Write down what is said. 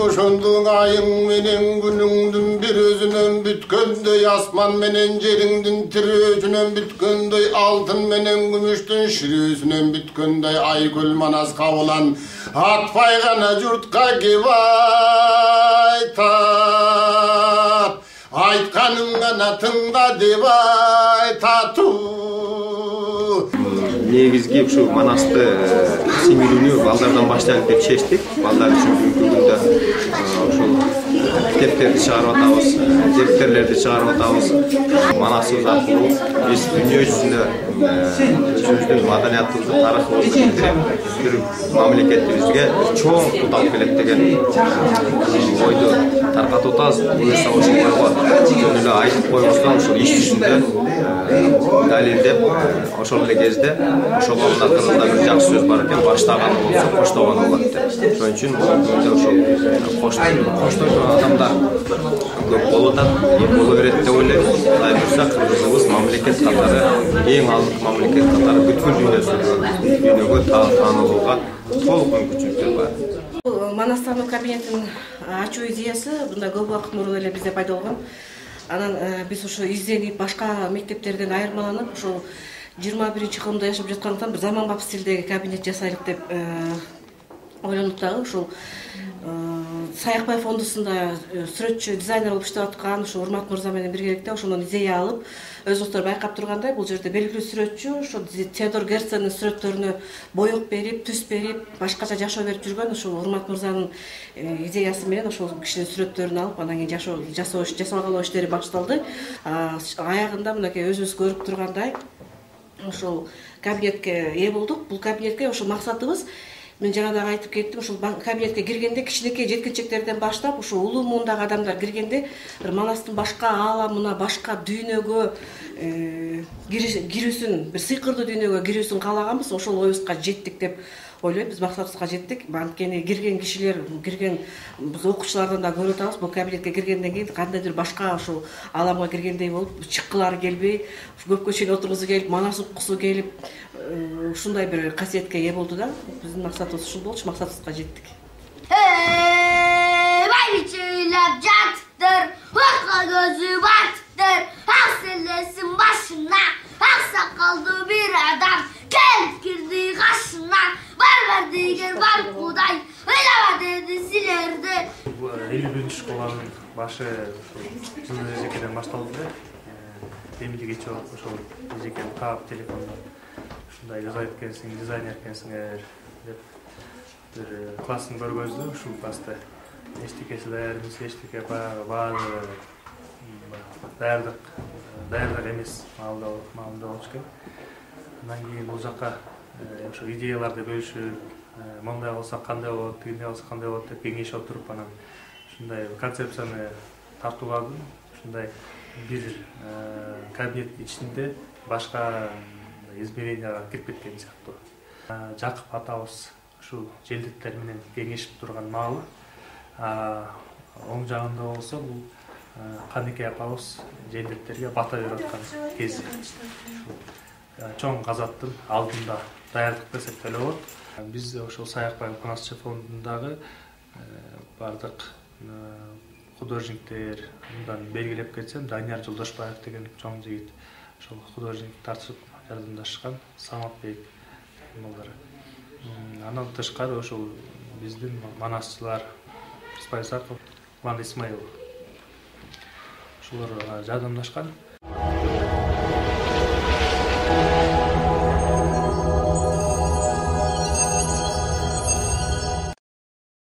ошондуң айың менен күнүңдүн бир өзүнөн бүткөндөй, асман менен жериңдин тирөөсүнөн бүткөндөй, алтын менен күмүштүн ширөөсүнөн бүткөндөй, айкөл манас кабылан атпай гана журтка кеп айтат, айтканым гана тыңда деп айтатуу. Негизги ушу Манасты симилүүнү балдардан баштайлык деп чечтик. Балдар үчүн бүгүнкү күндө ушул китептерди чыгарып атабыз, дефтерлерди чыгарып атабыз. Манасыбыз аркылуу биз дүйнө жүзүндө өзүбүздүн маданиятыбызды, тарыхыбызды билдирип, бир мамлекетибизге чоң тут алып келет деген ойду таркатып атабыз. Буюрса ошол ойго жөн эле айтып койбостон ушул иш жүзүндө далилдеп, ошол эле кезде ошол акырында бир жакшы сөз бар экен, баштаганы болсо коштогону болот деп. Ошон үчүн бул күндө ошол коштойдон адамдар көп болуп атат, боло берет деп ойлойм. Кудай буйрса Кыргызыбыз мамлекет катары, эң алдыңкы мамлекет катары бүткүл дүйнөгө таанылууга толук мүмкүнчүлүктөр бар. Манастардын кабинетин ачуу идеясы мында көп убакыт мурун эле бизде пайда болгон. Анан биз ошо изденип, башка мектептерден айырмаланып, ошол 21-кылымда жашап жаткандыктан бир заманбап стилдеги кабинет жасайлык деп ойлонуп дагы ушул Саякбай фондусунда сүрөтчү, дизайнер болуп иштеп аткан ушу Урмат мырза менен биргеликте ошондон идея алып, өзүңүздөр байкап тургандай, бул жерде белгилүү сүрөтчү ошо Теодор Герценин сүрөттөрүнө боек берип, түс берип, башкача жашоо берип жүргөн ошол Урмат мырзанын идеясы менен ошол кишинин сүрөттөрүн алып, анан кийин жасалгалоо иштери башталды. Аягында мынакей өзүңүз көрүп тургандай ошол кабинетке ээ болдук. Бул кабинетке ошол максатыбыз, мен жана дагы айтып кеттим, ушул кабинетке киргенде кичинекей жеткинчектерден баштап, ушул улуу муундагы адамдар киргенде бир Манастын башка ааламына, башка дүйнөгө кирүүсүн, бир сыйкырдуу дүйнөгө кирүүсүн каалаганбыз. Ошол оюбузга жеттик деп ойлойм. Биз максатыбызга жеттик. Анткени кирген кишилер, биз окуучулардан да көрүп атабыз, бул кабинетке киргенден кийин кандайдыр башка ушул ааламга киргендей болуп, чыккылары келбей, көпкө чейин отургусу келип, Манас уккусу келип, ушундай бир касиетке ээ болду да. Биздин максатыбыз ушул болчу, максатыбызга жеттик. Байбичелеп жатыптыр, окко көзү батыптыр, ак селесин башына, ак сакалдуу бир адам келип кирди кашына. Бар дегер бар Кудай, ыйлаба деди силерди. 50-нчи школанын башы ушул эжекеден башталды да. Эмне кечээ ошол эжекени таап телефондон ушундай жасайт экенсиң, дизайнер экенсиңер деп бир классын көргөздү. Ушул класста эчтекеси даяр эмес, эчтеке баары даярдык эмес маалында болчу экен. Андан кийин бул жака ошо идеяларды бөлүшүп, мындай болсо кандай болот, тигиндей болсо кандай болот деп кеңешип отуруп, анан ушундай концепцияны тартууладым. Ушундай бир кабинет ичинде башка измеренияга кирип кеткен сыяктуу. Жакып атабыз ушул желдеттер менен кеңешип турган маалы. Оң жагында болсо бул Канеке апабыз желдеттерге бата берип аткан кези. Чоң газаттын алдында даярдык десек деле болот. Биз ошол Саякбай Манас фондундагы бардык художниктер, мындан белгилеп кетсем, Данияр Жолдошбаев деген чоң жигит, ошол художник тартып жардамдашкан, Саматбек балдары. Андан тышкары ошол биздин манасчылар Спайсаков, Ван Исмаил ошолор жардамдашкан.